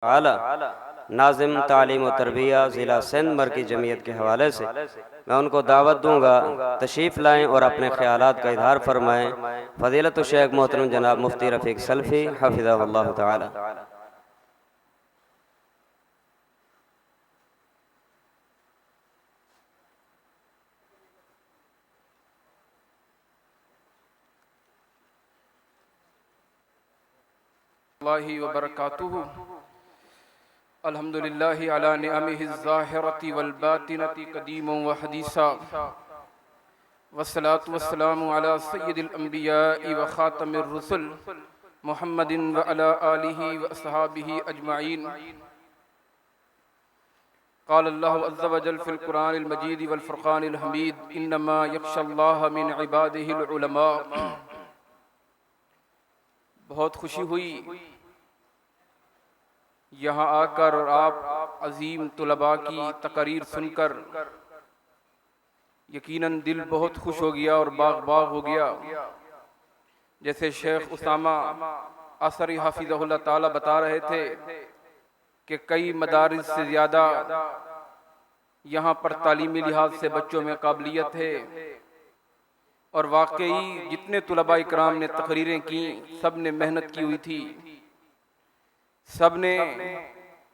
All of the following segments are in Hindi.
आला नाज़िम तालीम व तरबिया ज़िला सिंध मरकज़ी जमीयत के हवाले से मैं उनको दावत दूँगा, तशरीफ़ लाएँ और अपने ख़यालात का इज़हार फरमाएँ। फ़ज़ीलतुल शेख मोहतरम जनाब मुफ्ती रफ़ीक सल्फ़ी हफ़िज़हुल्लाह तआला। अल्लाहि व बरकातुहू। अल्हम्दुलिल्लाहि अला निअमिहि ज़ाहिरति वल बातिनति क़दीमन व हदीसा वस्सलातु वस्सलामु अला सय्यिदिल अंबियाइ व ख़ातमिर रुसुल मुहम्मदिन व अला आलिहि व अस्हाबिहि अजमाइन। क़ाल अल्लाहु अज़्ज़ा व जल फ़िल क़ुरानिल मजीद वल फ़ुरक़ानिल हमीद इन्नमा यख़्शल्लाह मिन इबादिहिल उलमा। बहुत खुशी हुई यहाँ आकर और आप अजीम तुलबा की तकरीर सुनकर यकीनन दिल बहुत खुश हो गया और बाग बाग हो गया। जैसे शेख उसामा असरी हाफिज़हुल्लाह ताला बता रहे थे कि कई मदारिस से ज़्यादा यहाँ पर तालीमी लिहाज से बच्चों में काबिलियत है और वाकई जितने तुलबा इकराम ने तकरीरें की सब ने मेहनत की हुई थी, सब ने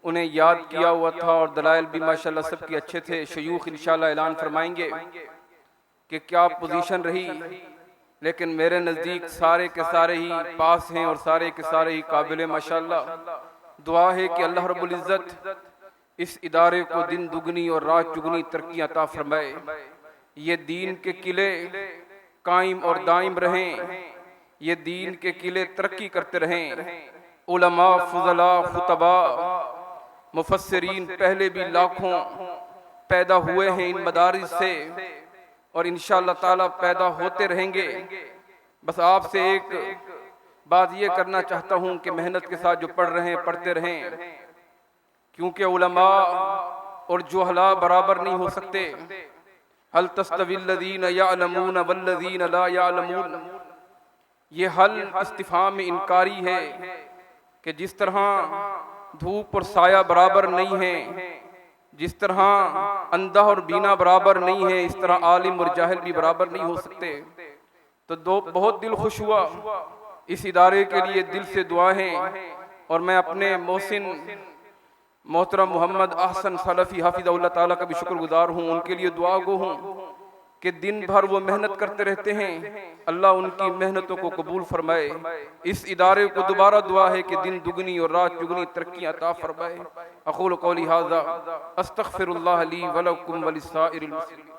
उन्हें याद किया हुआ था और दलाइल भी माशाल्लाह सबके अच्छे थे। शयूख इंशाल्लाह ऐलान फरमाएंगे कि क्या पोजीशन रही, लेकिन मेरे नज़दीक सारे के सारे ही पास हैं और सारे के सारे ही काबिल माशाल्लाह। दुआ है कि अल्लाह रब्बुल इज़्ज़त इस इदारे को दिन दुगनी और रात चुगनी तरक्की अता फरमाए। ये दीन के किले कायम और दायम रहें, ये दीन के किले तरक्की करते रहें। उलमा फुज़ला खुतबा मुफस्सिरीन पहले भी लाखों पैदा हुए हैं इन मदारिस से और इंशाअल्लाह ताला पैदा होते रहेंगे। बस आपसे एक बात ये करना चाहता हूँ कि मेहनत के साथ जो पढ़ रहे हैं पढ़ते रहें, क्योंकि उलमा और जुहला बराबर नहीं हो सकते। हल तस्तविल्लज़ीन यअलमून वल्लज़ीन ला यअलमून, ये हल इस्तिफ़हाम इनकारी है कि जिस तरह धूप और साया बराबर नहीं है, जिस तरह अंधा और बीना बराबर नहीं है, इस तरह आलिम और जाहिल भी बराबर नहीं हो सकते। तो बहुत दिल खुश हुआ। इस इदारे के लिए दिल से दुआएं और मैं अपने मोहसिन मोहतरम मोहम्मद अहसन सलफ़ी हाफिज़हुल्लाह ताला का भी शुक्रगुजार हूँ। उनके लिए दुआ गो हूँ कि दिन भर वो मेहनत करते रहते हैं, अल्लाह उनकी मेहनतों को कबूल फरमाए। इस इदारे को दोबारा दुआ है कि दिन दुगनी और रात चुगनी तरक्की अता फरमाए। अक़ूलु क़ौली हाज़ा अस्तग़फ़िरुल्लाह ली व लकुम व लिस्साइरिल मुस्लिमीन।